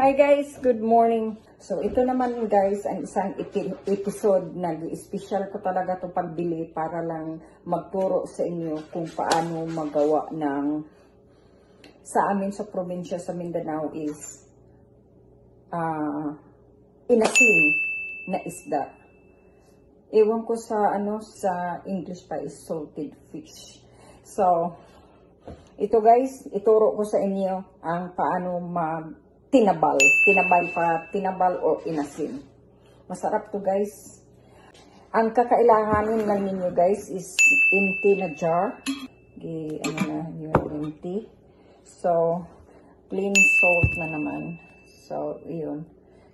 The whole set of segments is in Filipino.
Hi guys, good morning. So ito naman guys ang isang episode na special ko talaga to pagbili para lang magturo sa inyo kung paano magawa ng sa amin sa probinsya sa Mindanao is inasin na isda. Ewan ko sa sa English pa is salted fish. So ito guys, ituro ko sa inyo ang paano tinabal o inasin. Masarap to guys. Ang kakailanganin lang ninyo guys is empty na jar. Empty. So, plain salt na naman. So, yun.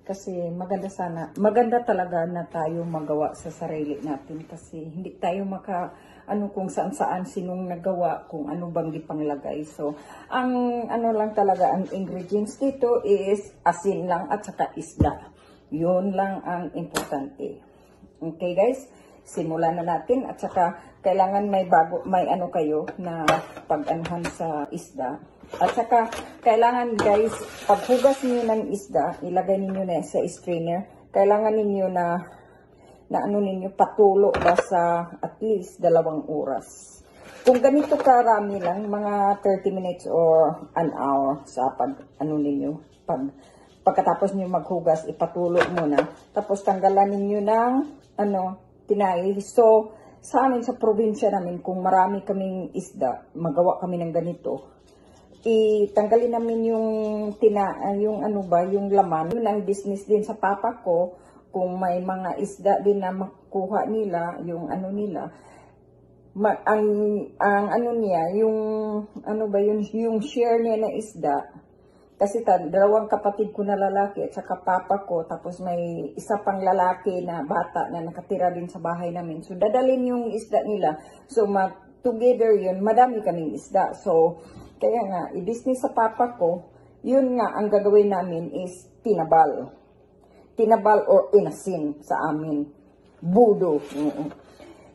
Kasi maganda talaga na tayo magawa sa sarili natin kasi hindi tayo kung saan sinong nagawa, kung ano bang ipanglagay. So, ang lang talaga, ang ingredients dito is asin lang at saka isda. Yun lang ang importante. Okay guys, simulan na natin at saka kailangan may kayo na pag-anuhan sa isda. At saka kailangan guys, paghugas niyo ng isda, ilagay niyo na sa strainer. Kailangan niyo na patulo ba sa at least 2 oras. Kung ganito karami lang, mga 30 minutes or an hour sa pagkatapos niyo maghugas, ipatulo muna. Tapos tanggalan niyo ng tinay. So, sa amin sa probinsya namin, kung marami kaming isda, magawa kami ng ganito. Itanggalin namin yung laman. Yun ang business din sa papa ko. Kung may mga isda din na makuha nila, yung yung share niya na isda. Kasi 2 kapatid ko na lalaki at saka papa ko, tapos may isa pang lalaki na bata na nakatira din sa bahay namin. So, dadalhin yung isda nila. So, together yun, madami kaming isda. So, kaya nga, i-business sa papa ko, yun nga, ang gagawin namin is tinabal or inasin sa amin. Budo.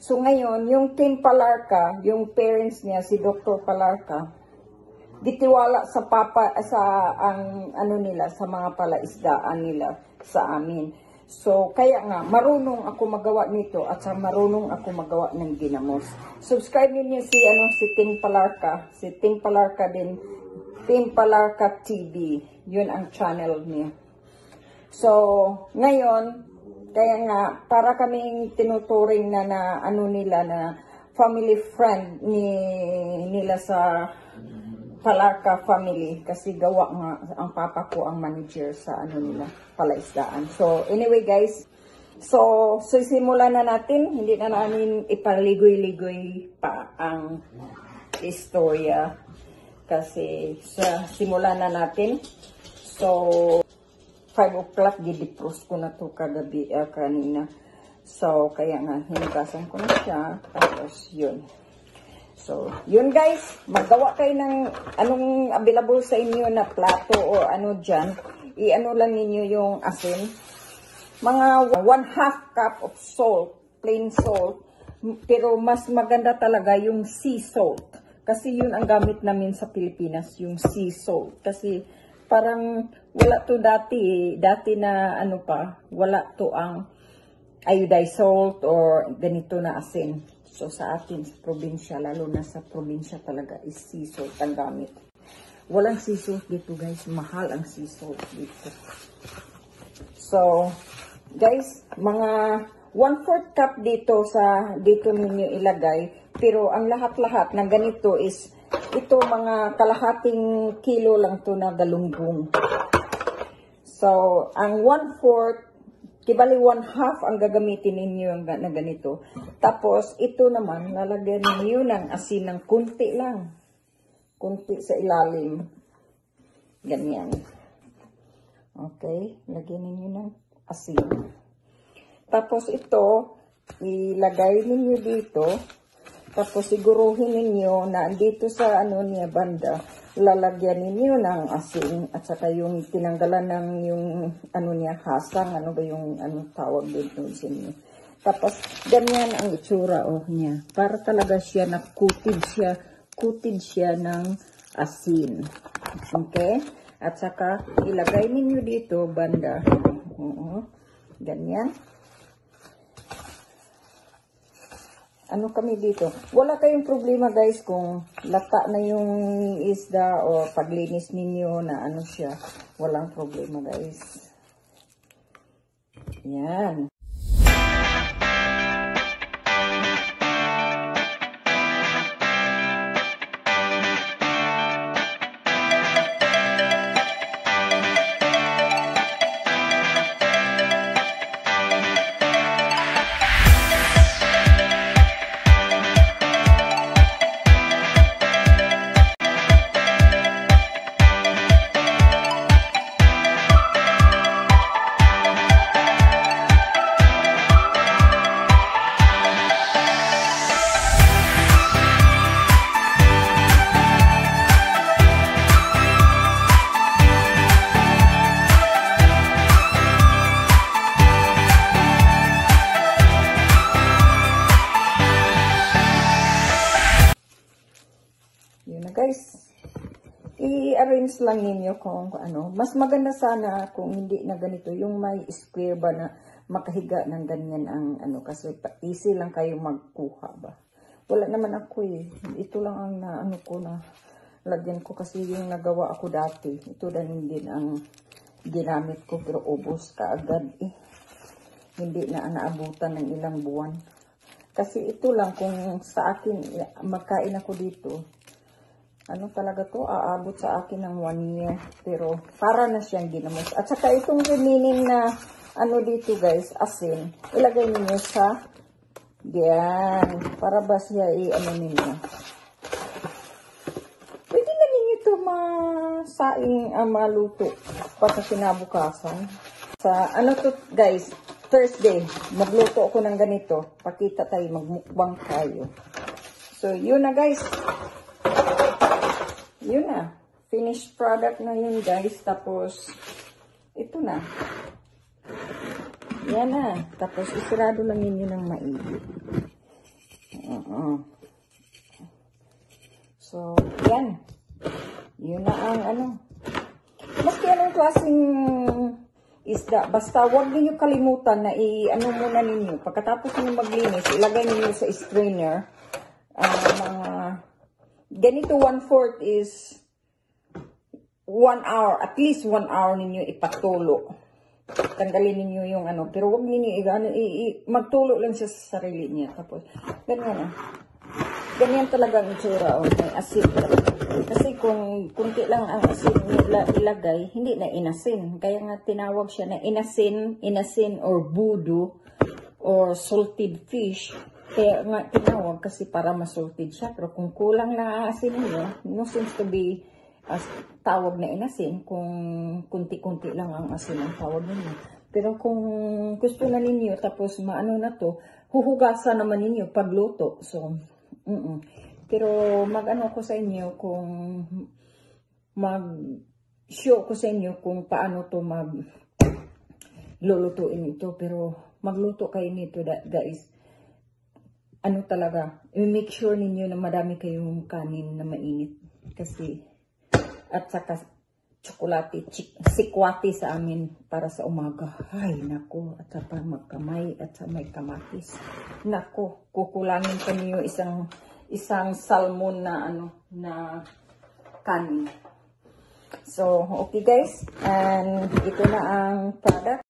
So ngayon, yung Team Palarca, yung parents niya, si Dr. Palarca, ditiwala sa papa, sa sa mga palaisdaan nila sa amin. So, kaya nga, marunong ako magawa nito at sa marunong ako magawa ng ginamos. Subscribe niyo si Team Palarca. Si Team Palarca din, Team Palarca TV. Yun ang channel niya. So, ngayon, kaya nga, para kaming tinuturing na family friend nila sa Palarca family. Kasi gawa nga, ang papa ko ang manager sa palaisdaan. So, anyway guys, so simulan na natin. Hindi na namin ipaligoy-ligoy pa ang istorya. Kasi, simulan na natin. So, 5 o'clock, gidipros ko na to kanina. So, kaya nga, hinugasan ko na siya. Tapos, yun. So, yun guys, magawa kayo ng anong available sa inyo na plato o dyan. Lang ninyo yung asin. Mga 1/2 cup of salt, plain salt. Pero mas maganda talaga yung sea salt. Kasi yun ang gamit namin sa Pilipinas, yung sea salt. Kasi parang wala to dati na wala to ang iodized salt or ganito na asin. So sa atin sa probinsya, lalo na sa probinsya talaga is sea salt ang gamit. Walang sea salt dito guys, mahal ang sea salt dito. So guys, mga 1/4 cup dito ninyo ilagay, pero ang lahat-lahat na ganito is ito mga kalahating kilo lang to na galunggong. So, ang 1/4, kibali 1/2 ang gagamitin ninyo na ganito. Tapos, ito naman, lalagyan ninyo ng asin ng kunti lang. Kunti sa ilalim. Ganyan. Okay, lagyan ninyo ng asin. Tapos ito, ilagay ninyo dito. Tapos siguruhin ninyo na dito sa banda, lalagyan ninyo ng asin at saka yung tinanggalan ng yung hasang, tawag dito sa inyo. Tapos ganyan ang itsura niya. Para talaga siya coated siya ng asin. Okay? At saka, ilagay ninyo dito, banda. Ganyan. Ano kami dito? Wala kayong problema guys kung lata na yung isda o paglinis ninyo na ano siya. Walang problema guys. Yan. Yun na guys. I-arrange lang ninyo kung ano. Mas maganda sana kung hindi na ganito. Yung may square ba na makahiga ng ganyan ang ano. Kasi easy lang kayo magkuha ba. Wala naman ako eh. Ito lang ang na, ano ko na lagyan ko kasi yung nagawa ako dati. Ito din din ang ginamit ko pero ubos kaagad eh. Hindi na naabutan ng ilang buwan. Kasi ito lang kung sa akin magkain ako dito. Ano talaga to, aabot sa akin ng 1 year. Pero, para na siyang ginamos. At saka itong remaining na, ano dito guys, asin, ilagay niyo sa, yan, para ba siya i-ano ninyo. Pwede na ninyo ito masaing, maluto, para kinabukasan. Sa, ano to guys, Thursday, magluto ako ng ganito. Pakita tayo, magmukbang tayo. So, yun na guys. Yun na. Finished product na yun, guys. Tapos, ito na. Yan na. Tapos, isirado lang yun ng maigi. So, yan. Yun na ang ano. Maski anong klaseng isda. Basta, huwag ninyo kalimutan na i-ano muna ninyo. Pagkatapos nyo maglinis, ilagay ninyo sa strainer. Ganito 1/4 is 1 hour, at least 1 hour ninyo ipatulo. Tanggalin ninyo yung ano, pero huwag ninyo magtulo lang siya sa sarili niya. Tapos, ganyan na. Ganyan talaga ang itsura, may asin. Kasi kung kunti lang ang asin nila ilagay, hindi na inasin. Kaya nga tinawag siya na inasin or budo or salted fish. Kaya nga tinawag kasi para masalted siya. Pero kung kulang lang ang asin niyo, no seems to be tawag na inasin. Kung kunti-kunti lang ang asin ang tawag ninyo. Pero kung gusto na ninyo, tapos maano na to, huhugasan naman ninyo pagluto. So, pero mag-ano ko sa inyo kung mag-show ko sa inyo kung paano to lulutuin ito. Pero magluto kayo nito guys. Ano talaga, i-make sure ninyo na madami kayong kanin na mainit. Kasi, at saka, tsokolate, sikwati sa amin para sa umaga. Ay, nako, at saka magkamay, at saka may kamatis. Nako, kukulangin pa niyo isang salmon na, na kanin. So, okay guys, and ito na ang product.